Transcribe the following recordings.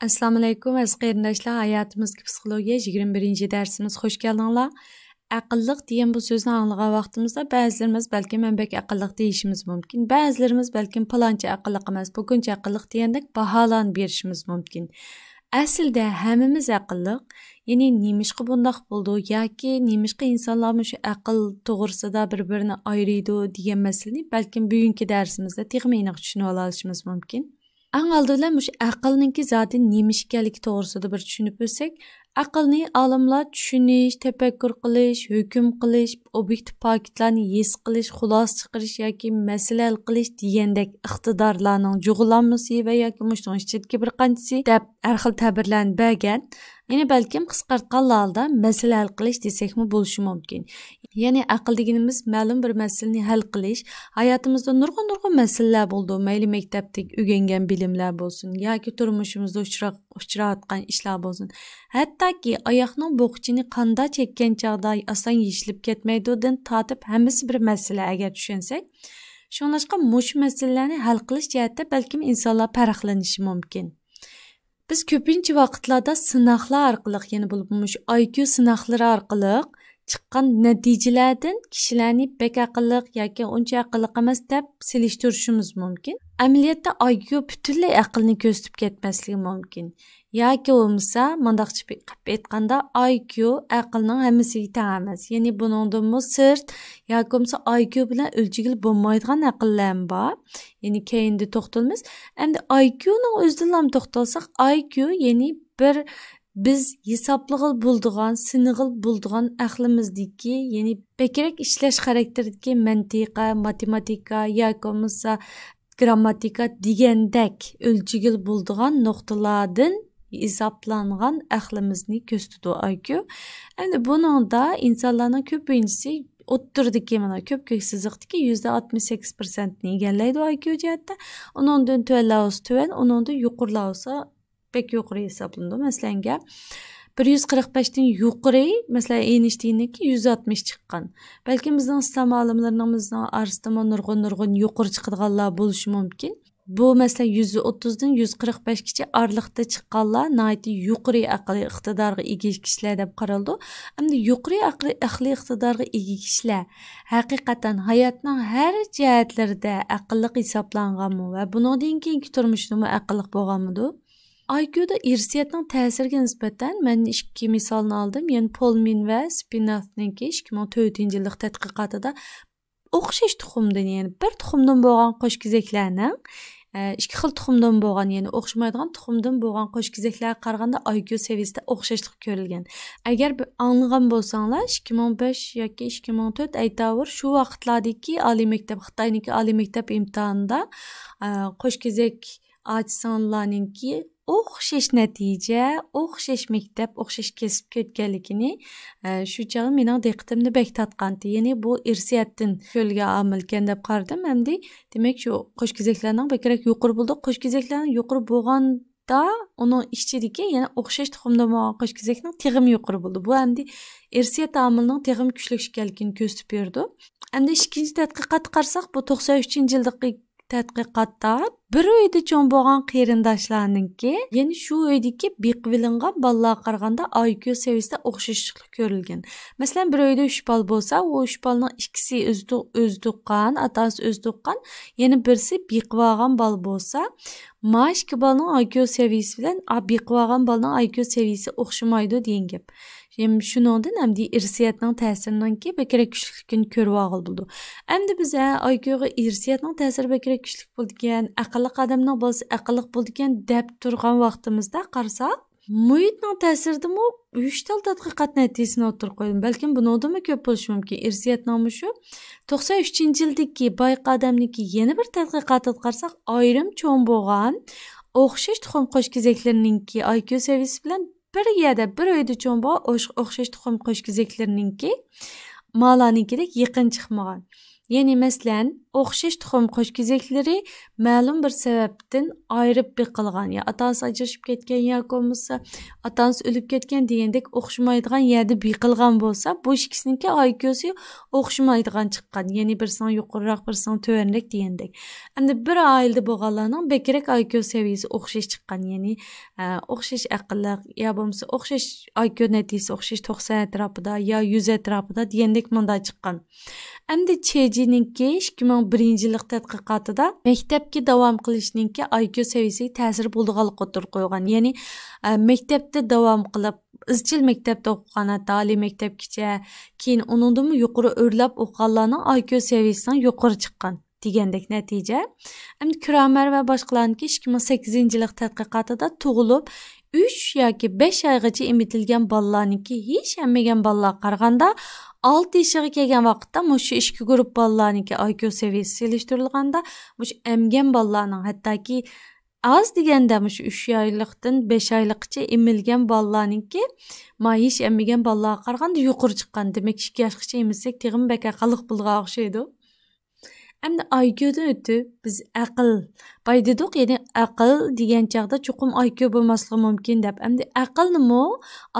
Assalamu alaykum aziz qarindoshlar. Hayotimizga psixologiya 21 darsimiz xush keldinglar. Aqlliq degan bu so'zni anglagan vaqtimizda ba'zilarimiz balki men bek aqlliq deyishimiz mumkin. Ba'zilarimiz balki paloncha aqlliq emas, buguncha aqlliq degandek baholan berishimiz mumkin. Aslida hammamiz aqlliq. Ya'ni nemishqa bundaq bo'ldi yoki nemishqa insonlar shu aql to'g'risida bir-birini ayriydi degan masalani balki bugungi darsimizda texnik aniq tushunib olishimiz mumkin. Ang oldinlar mush aqlninki zoti nima ekanligi to'g'risida bir tushunib bilsak, aqlni olimlar tushunish, tafakkur qilish, hukm qilish, obyektiv faktlarni his qilish, xulosa chiqarish yoki masala hal qilish degandek iqtidorlarning jug'lanmasi va yoki mushning ichidagi bir qanchasi deb har xil ta'birlarni bergan. Ya'ni balkim qisqartgan holda masala hal qilish desakmi bo'lishi mumkin. Ya'ni aql deganimiz ma'lum bir masalani hal qilish, hayotimizda nurg'un masalalar bo'ldi. Mayli maktabdagi o'rgangan bilimlar bo'lsin yoki turmushimizda uchrayotgan ishlar bo'lsin. Hattoki oyoqning bo'g'chini qanday chekkan chog'da oson yechilib ketmaydidan tortib hammasi bir masala agar tushunsak, shunlashqa mush masalalarni hal qilish jihatda balkim insonlar farqlanishi mumkin. Biz ko'pincha vaqtlarda sinoqlar orqali, ya'ni bo'lib IQ sinoqlari orqali chiqqan natijalardan kishilarni bek aqlliq yoki uncha aqlliq emas deb selishtirishimiz mumkin. Amaliyotda IQ butunlay aqlni ko'rsatib ketmasligi mumkin. Yoki bo'lmasa, mandaqchi qilib aytganda IQ aqlning hammasiga teng emas. Ya'ni buningdan sirt yoki bo'lmasa IQ bilan o'lchagil bo'lmaydigan aqllar bor. Ya'ni keyinda to'xtalamiz. Endi IQning o'zidan ham to'xtalsak, IQ ya'ni bir biz hisoblag'il bo'ldigan, sinig'il bo'ldigan aqlimizdagi, ya'ni bekrak ishlash xarakteridagi mantiqa, matematika yoki bo'lmasa grammatika degandek o'lchagil bo'ldigan nuqtalardan hisoblangan aqlimizni ko'rsatadi IQ. Endi buningda insonlarning ko'pinchisi o'ttirdiki mana ko'p siziqdiki %68% ni egallaydi IQ jihatda. Uningdan tuvan, uningdan yuqorilasa pek yuqori hisoblanadi. Masalan, 145 dan yuqori, masalan, Einsteinniki 160 chiqqan. Balki bizning islom olimlarimizning orasida nurg'un yuqori chiqadiganlar bo'lishi mumkin. Bu masalan 130 dan 145 gacha oraliqda chiqqanlar nihoyatda yuqori aqliy iqtidorga ega kishilar deb qaraldi. Endi yuqori aqliy iqtidorga ega kishilar haqiqatan hayotning har jihatlarida aqlliq hisoblanganmi va bundan keyingi turmushda aqlliq bo'lganmidi? IQ'da irsiyatning ta'siriga nisbatan men ikki misolni oldim. Ya'ni Polmin va Spinathninki 2004-yillik tadqiqotida o'xshash tuxumdan, ya'ni bir tuxumdan bo'lgan qo'shkizaklarning ikki xil tuxumdan bo'lgan, ya'ni o'xshamaydigan tuxumdan bo'lgan qo'shkizaklarga qaraganda IQ saviyasida o'xshashlik ko'rilgan. Agar anglagan bo'lsanglar, 2005 yoki 2004 aytavur shu vaqtlardagi oliy maktab, Xitoyniki oliy maktab imtihonida qo'shkizak ochsanlarninki o'xshash natija, o'xshash maktab, o'xshash kesib ketganligini shu chog'i mening diqqatimni bek tatqanti. Ya'ni bu irsiyatdan ko'lga omilkan deb qaradim. Hamda demak shu qo'shkizaklarning bekrak yuqori bo'ldi. Qo'shkizaklarning yuqori bo'lganda uning ichidagi yana o'xshash tuxumda bo'lgan qo'shkizakning teg'im yuqori bo'ldi. Bu hamda irsiyat omilining teg'im kuchli ekanligini ko'rsatib berdi. Hamda ikkinchi tadqiqot qarasak, bu 93-yildagi tadqiqotda bir uyda cho'ng bo'lgan qarindoshlarninki, ya'ni shu uydagi beqvilingan bolalarga qaraganda IQ saviyasida o'xshashlik ko'rilgan. Masalan, bir uyda 3 bola bo'lsa, u 3 bolaning ikkisi o'z tuqqan, otasi o'z tuqqan, yana birisi beqvigan bola bo'lsa, mana ikki bolaning IQ saviyasi bilan beqvigan bolaning IQ saviyasi o'xshamaydi degan gap. Ya'ni shuningdan ham irsiyatning ta'sirininki bekrak kuchlikini ko'rib oldi. Endi biz IQga irsiyatning ta'siri bekrak kuchlik bo'lgan, aqlli odamning bo'lsa aqlliq bo'lgan deb turgan vaqtimizda qarasak, muhitning ta'siridimi 3 tal tadqiqot natijasini o'tirib qo'ydim. Balkim bundan ko'p bo'lishi mumkin. Irsiyatning shu 93-yildagi boyqa odamniki yana bir tadqiqotni qarasak, ayrim cho'ng bo'lgan o'xshash tuxum qo'shkizaklarninki IQ saviyasi bilan bir yerda bir uyda cho'ng bo'lgan o'xshash tuxum qo'shkizaklarninki malanikidek yaqin chiqmagan. Ya'ni masalan, o'xshash tuxum qo'shkizakları ma'lum bir sababdan ayirib biqilgan. Ya atası ajrashib ketgan yoki bo'lmasa atası o'lib ketgan degandek o'xshamaydigan yerda biqilgan bo'lsa, bu ikkisiniki IQ'si o'xshamaydigan chiqqan. Ya'ni birisining yuqoriroq, birisining tuvanroq degandek. Endi bir oilada bo'lganlarning bekrak IQ seviyasi o'xshash chiqqan. Ya'ni o'xshash aqlliq ya bo'lmasa o'xshash IQ natijasi o'xshash 90 atrofida yo 100 atrofida degandek munda chiqqan. Endi Chejininki 2001-yillik tadqiqotida maktabga davom qilishninki IQ seviyasiga ta'sir bo'lganligini o'tirib qo'ygan. Ya'ni maktabda davom qilib izchil maktabda o'qigan, hatto oliy maktabgacha, keyin uningdan yuqori o'rlab o'qiganlarning IQ seviyasidan yuqori chiqqan degandek natija. Endi Kramer va boshqalarniki 2008-yillik tadqiqotida tug'ilib 3 yoki 5 oygacha emitilgan bolalarniki hech emmagan bolalarga qaraganda 6 yaşıga kelgan vaqtda mushu ikki guruh bolalarniki IQ seviyasi selishtirilganda mushu emgan bolalarning hattoki az deganda mushu 3 oylikdan 5 oylikgacha emilgan bolalarniki hech emmagan bolalarga qaraganda yuqori chiqqan. Demak 2 yoshgacha emilsak teg'im bak aqlliq bo'lgan o'xshaydi. Endi IQ'dan o'tib biz aql boy dedik, ya'ni aql degan chaqda chuqum IQ bo'lmasligi mumkin deb. Endi aqlnimi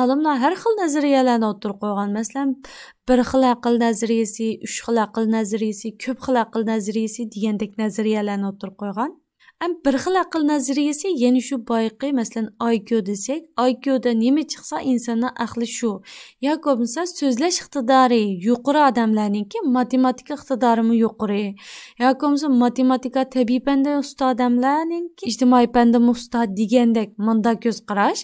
olimlar har xil nazariyalarni o'tirib qo'ygan. Masalan, bir xil aql nazariyasi, 3 xil aql nazariyasi, ko'p xil aql nazariyasi degandek nazariyalarni o'tirib qo'ygan. Bir xil aql nazariyasi ya'ni shu boyqi, masalan IQ desak, IQda nima chiqsa insonning aqli shu. Yoki bo'lmasa so'zlash iqtidori yuqori odamlarningki matematika iqtidorimi yuqori. Yoki bo'lmasa matematika tabiiy fanda usta odamlarningki ijtimoiy fanda usta degandek munda ko'z qarash.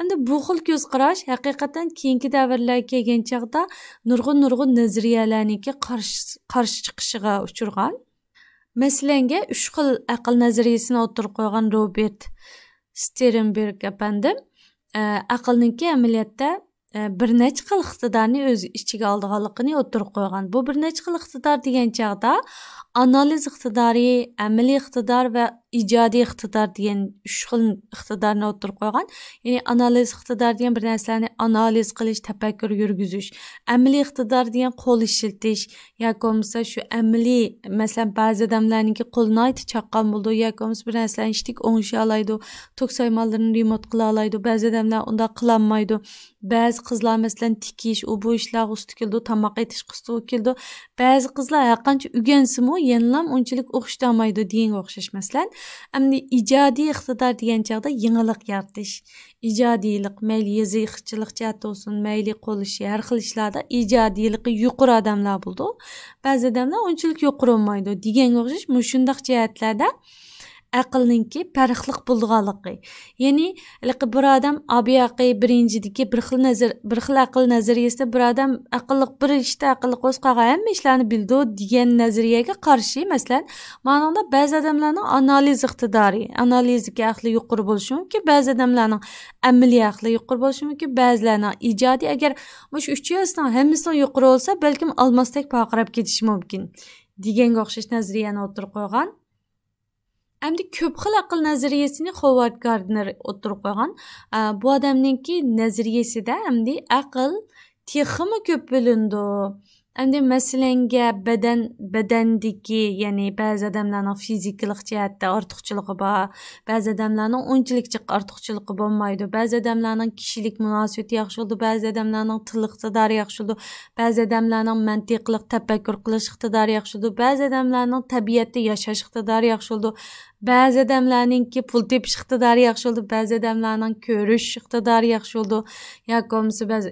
Endi bu xil ko'z qarash haqiqatan keyingi davrlarga kelgan chaqda nurg'un nazariyalarningki qarshi chiqishiga uchirgan. Masalanga 3 xil aql nazariyasini o'tirib qo'ygan Robert Sternberg apandim aqlninki amaliyotda bir necha xil iqtidorni o'z ichiga olganligini o'tirib qo'ygan. Bu bir necha xil iqtidor degan chaqda analiz iqtidori, amaliy iqtidor va ijodiy iqtidor degan 3 xil iqtidorni o'tirib qo'ygan. Ya'ni analiz iqtidor degan bir narsalarni analiz qilish, tafakkur yurgizish. Amaliy iqtidor degan qo'l ishlatish yoki bo'lmasa shu amaliy, masalan ba'zi odamlarningki qo'lini aytib chaqqan bo'ldi yoki bo'lmasa bir narsalarni ishtik o'ng'isha oladi, tok soymalarni remont qila oladi. Ba'zi odamlar unda qila olmaydi. Ba'zi qizlar masalan tikish, u bu ishlarga usti keldi, tamoq etish usti keldi. Ba'zi qizlar har qancha o'rgansimi, yana unchalik o'qishda olmaydi degan o'xshash masalan. Endi ijodiy iqtidor degan chaqda yangilik yaratish, ijodiylik, mayli yozuvchilik jihatda bo'lsin, mayli qo'l ishi, har xil ishlarda ijodiyligi yuqori odamlar bo'ldi. Ba'zi odamlar unchalik yuqori olmaydi degan o'xshash shundaq jihatlarda aqlninki farqliq bo'lganligi. Ya'ni bir odam abiyaqi birinchidagi bir xil aql nazariyasida bir odam aqlliq bir ishda aqlliq o'z qolgan hamma ishlarni bildi degan nazariyaga qarshi, masalan, ma'noda ba'zi odamlarning analiz iqtidori, analizga aqli yuqori bo'lishi mumkin, ba'zi odamlarning amaliy aqli yuqori bo'lishi mumkin, ba'zilarning ijodiy. Agar mush 3 yo'ldan hammasidan yuqori bo'lsa, balkim olmasdek paqirab ketishi mumkin deganga o'xshash nazariyani o'tirib qo'ygan. Endi ko'p xil aql nazariyasini Howard Gardner o'tirib qo'ygan. Bu odamningki nazariyasida endi aql texmi ko'p bo'lindi. Endi masalanga badandagi, ya'ni ba'zi odamlarning fizikalik jihatda ortiqchiligi bor, ba'zi odamlarning unchalik ortiqchiligi bo'lmaydi, ba'zi odamlarning kishilik munosabati yaxshi bo'ldi, ba'zi odamlarning til iqtidori yaxshi bo'ldi, ba'zi odamlarning mantiqliq tafakkur qilish iqtidori yaxshi bo'ldi, ba'zi odamlarning tabiatda yashash iqtidori yaxshi bo'ldi, ba'zi odamlarningki pul tepish iqtidori yaxshi bo'ldi, ba'zi odamlarning ko'rish iqtidori yaxshi bo'ldi, yoki bo'lmasa ba'zi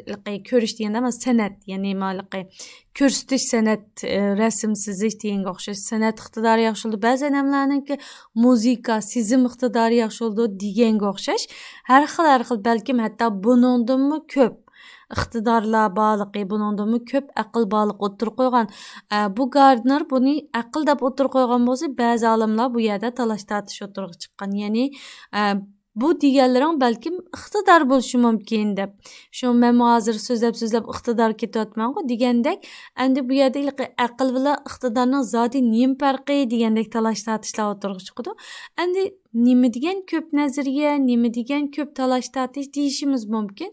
ko'rish deganda emas, san'at, ya'ni ma'laqi ko'rsatish san'at, rasm chizish deganga o'xshash san'at iqtidori yaxshi bo'ldi, ba'zi odamlarningki muzika, sezim iqtidori yaxshi bo'ldi deganga o'xshash har xil balkim hatto buningdanmi ko'p iqtidorlar borligi, buningdanmi ko'p aql borligi o'tirib qo'ygan. Bu Gardner buni aql deb o'tirib qo'ygan bo'lsa, ba'zi olimlar bu yerda talash tortish o'tirib chiqqan. Ya'ni bu deganlaring balkim iqtidor bo'lishi mumkin deb. Shu men hozir so'zlab iqtidor ketyapman-ku degandek, endi bu yerda aql bilan iqtidorning zoti nima farqi degandek talash tortishlar o'tirib chiqadi. Endi nima degan ko'p nazariya, nima degan ko'p talash tortish deyishimiz mumkin.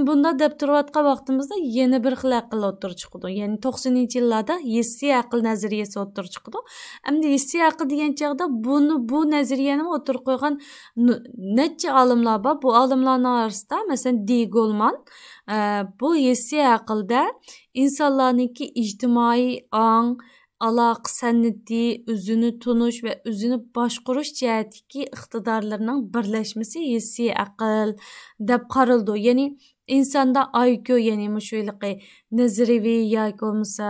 Bunda deb turayotgan vaqtimizda yana bir xil aql o'tirib chiqadi. Ya'ni 90-yillarda hissiy aql nazariyasi o'tirib chiqadi. Endi hissiy aql degan chog'da bu nazariyani o'tirib qo'ygan necha olimlar bor. Bu olimlarning orasida masalan D. Goleman bu hissiy aqlda insonlarningki ijtimoiy ong, aloqa san'ati, o'zini tunish va o'zini boshqarish jihatdagi iqtidorlarning birlashmasi hissiy aql deb qaraldi. Ya'ni insonda IQ, ya'ni mushuliqi nazariy yoki bo'lmasa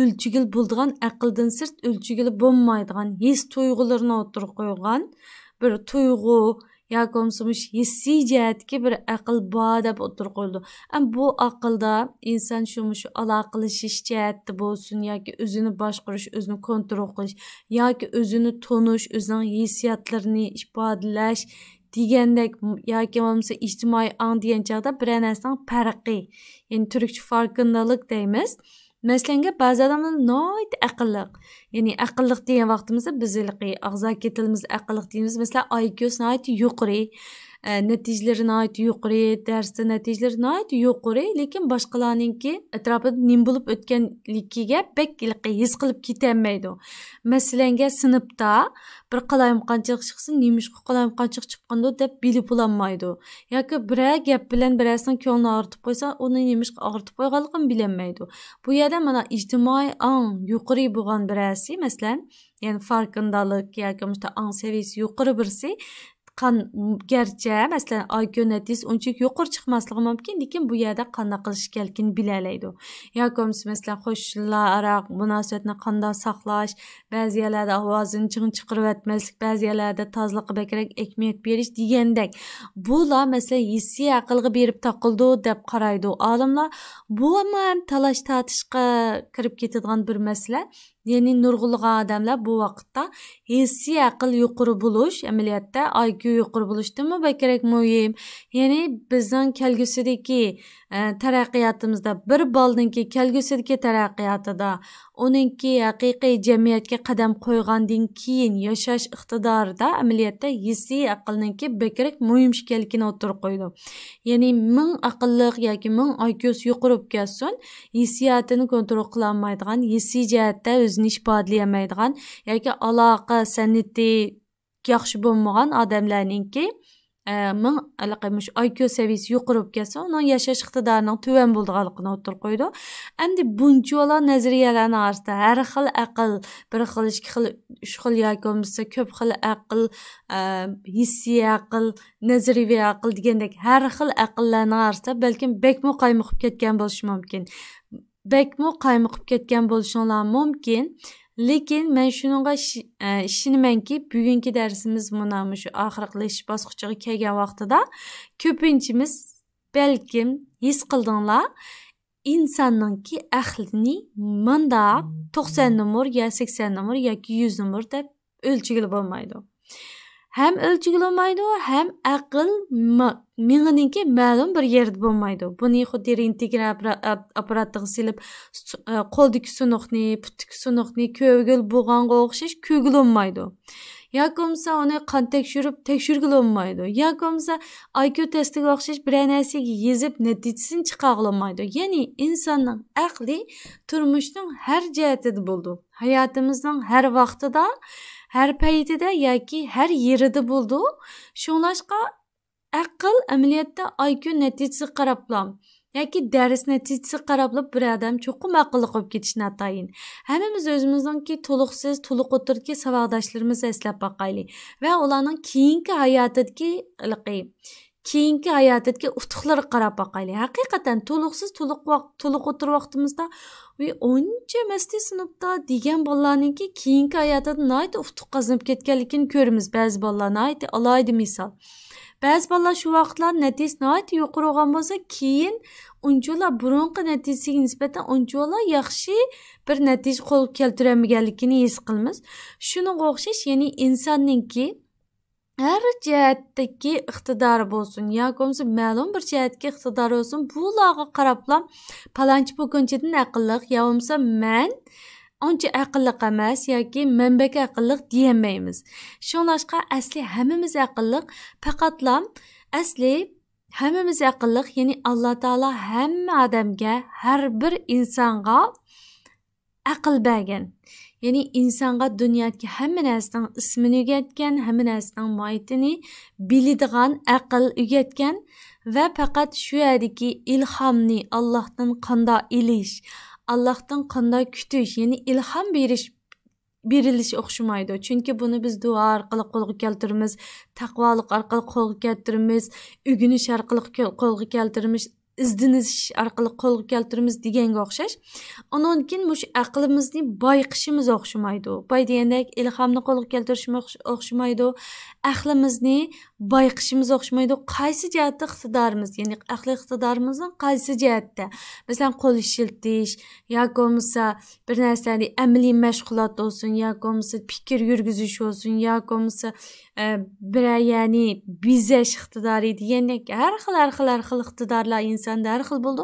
o'lchigil bo'ladigan aqldan sirt o'lchigil bo'lmaydigan his tuyg'ularni o'tirib qo'ygan bir tuyg'u yoki bo'lmasa hissiy jihatga bir aql bor deb o'tirib qo'yildi. Bu aqlda inson shu aloqalashish jihatda bo'lsin yoki o'zini boshqarish, o'zini kontrol qilish yoki o'zini tunish, o'zining hissiyotlarini ifodalash degandek yoki bo'lmasa ijtimoiy ong degan chog'da bir narsaning farqi, ya'ni turkcha farqindolik deymiz. Masalan, ba'zi odamlar noyt aqlliq. Ya'ni aqlliq degan vaqtimizda biz og'zaki tilimiz aqlliq deymiz. Masalan, IQ noyt yuqori, natijalari noyt yuqori, darsda natijalari noyt yuqori, lekin boshqalarningki atrofida nim bo'lib o'tganligiga bek his qilib ketolmaydi. Masalan, sinfda bir qalayimqanchilik chiqsa, nemishqa qalayimqanchilik chiqqanda deb bilib olmaydi. Yoki biror gap bilan birasining ko'nglini og'ritib qo'ysa, uni nemishqa og'ritib qo'yganligini bilolmaydi. Bu yerda mana ijtimoiy ong yuqori bo'lgan birasi, masalan, ya'ni farqindolik yoki ong saviyasi yuqori birisi garchi masalan IQ natijasi unchalik yuqori chiqmasligi mumkin, lekin bu yerda qanday qilish kerakligini bilalaydi. Yoki masalan qo'shnilar aro munosabatni qanday saqlash, ba'zi yerlarda ovozini ching chiqarib etmaslik, ba'zi yerlarda tozaliqqa bakrak ahamiyat berish degandek. Bular masalan hissiy aqlga berib taqildi deb qaraydi olimlar. Bu ham talash tortishga kirib ketadigan bir masala. Ya'ni nurg'ulg'an odamlar bu vaqtda hissiy aql yuqori bo'lish, amaliyotda IQ yuqori bo'lishdanmi bakrak muhim. Ya'ni bizning kelgusidagi taraqqiyotimizda bir baldinki kelgusidagi taraqqiyotida uningki haqiqiy jamiyatga qadam qo'ygandan keyin yashash iqtidorida amaliyotda hissiy aqlninki bakrak muhim ekanligini o'tirib qo'ydi. Ya'ni 1000 aqlliq yoki 1000 IQsi yuqori kelsin, hissiyotini kontrol qila olmaydigan, hissiy jihatda o'zini ifodalayamaydigan yoki aloqa san'ati yaxshi bo'lmagan odamlarningki 1000 IQ saviyasi yuqori kelsa, uning yashash iqtidorining tuvan bo'lganligini o'tirib qo'ydi. Endi bunchalar nazariyalarning orasida har xil aql, bir xil, ikki xil, uch xil yoki bo'lmasa ko'p xil aql, hissiy aql, nazariy aql degandek har xil aqllarning orasida balkim bekmo qaymoqib ketgan bo'lishi mumkin. Bekmo qaymoqib ketgan bo'lishinglar mumkin. Lekin men shunga ishonamanki, bugungi darsimiz mana shu oxirlashish bosqichiga kelgan vaqtida ko'pinchimiz balkim his qildinglar, insonningki aqlini manda 90 numar yo 80 numar yoki 100 numar deb o'lchigili bo'lmaydi. Hem ölçügül olmaydı, hem aql mingninki ma'lum bir yerda bo'lmaydi. Buni xuddi rentgen apparatiga silib, qo'ldagi sunuqni, putdagi sunuqni ko'gil bo'lganga o'xshash ko'gil olmaydi. Yoki bo'lmasa uni qon tekshirgil olmaydi. Yoki bo'lmasa IQ testiga o'xshash bir narsaga yezib natijasini chiqara olmaydi. Ya'ni insonning aqli turmushning har jihatida bo'ldi. Hayotimizning har vaqtida, her paytida yoki her yerida bo'ldi. Shunlashqa aql amaliyotda IQ natijasiga qarablam yoki dars natijasiga qarablab bir odam cho'qim aqlli bo'lib ketishni atayin. Hammamiz o'zimizningki to'liqsiz, to'liq o'tirki savodashlarimizni eslab boqaylik va ularning keyingi hayotidagi utuqlarga qarab boqaylik. Haqiqatan to'liqsiz, to'liq o'tir vaqtimizda oncha masti sinfda degan bolalarningki keyingi hayotida nihoyat utuq qazanib ketganligini ko'ramiz. Ba'zi bolalar nihoyat alohida misol. Ba'zi bolalar shu vaqtlar natijasi nihoyat yuqori bo'lgan bo'lsa, keyin unchalar burunqi natijasiga nisbatan unchalar yaxshi bir natija qo'lga keltirolmaganligini his qilamiz. Shunga o'xshash, ya'ni insonningki her cihetdeki iqtidar bolsun, ya komsa ma'lum bir cihetdeki iqtidar olsun, bularga qarapla palanchi bugunchidan aqlliq, ya olmasa men onca aqlliq emas yoki menbek aqlliq diyemaymiz. Şunlaşqa asli hammamiz aqlliq, faqatla asli hammamiz aqlliq, ya'ni Alloh taolo hamma odamga, har bir insonga aql bergan. Ya'ni insonga dunyodagi hamma narsaning ismini o'rgatgan, hamma narsaning mohiyatini biladigan aql o'rgatgan va faqat shu yerdagi ilhomni Allohdan qanday ilish, Allohdan qanday kutish, ya'ni ilhom berilish o'xshamaydi. Chunki buni biz duo orqali qo'lga keltiramiz, taqvolik orqali qo'lga keltiramiz, o'rganish orqali qo'lga keltiramiz, izdinish orqali qo'lga keltiramiz deganga o'xshash. Ondan keyin mush aqlimizni boyqishimiz o'xshamaydi. Boy degandek ilhomni qo'lga keltirishimiz o'xshamaydi. Aqlimizni boyqishimiz o'xshamaydi. Qaysi jihatda iqtidorimiz, ya'ni aqliy iqtidorimizning qaysi jihatda? Masalan, qo'l ishiltish, yoki bo'lmasa bir narsani amaliy mashg'ulot olsun, yoki bo'lmasa fikr yurgizish olsun, yoki bo'lmasa bir ya'ni bizash iqtidori degandek har xil iqtidorlar insonda har xil bo'ldi.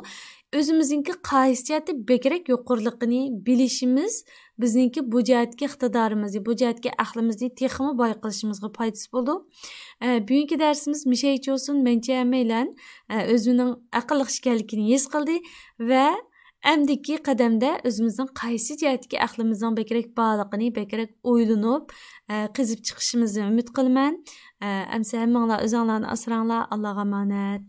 O'zimizningki qaysi jihatda bekrak yuqorliqini bilishimiz bizningki bu jihatga iqtidorimizni, bu jihatga aqlimizni texmi boy qilishimizga foydasi bo'ldi. Bugungi darsimiz mishaychi olsun, mencha hammaylar o'zining aqlli ekanligini his qildi va amdiki qadamda o'zimizning qaysi jihatga aqlimizning bekrak bog'liqini bekrak o'ylanib qizib chiqishimizni umid qilaman. Amsa hammanglar o'zinglarni asranglar. Allohga omonat.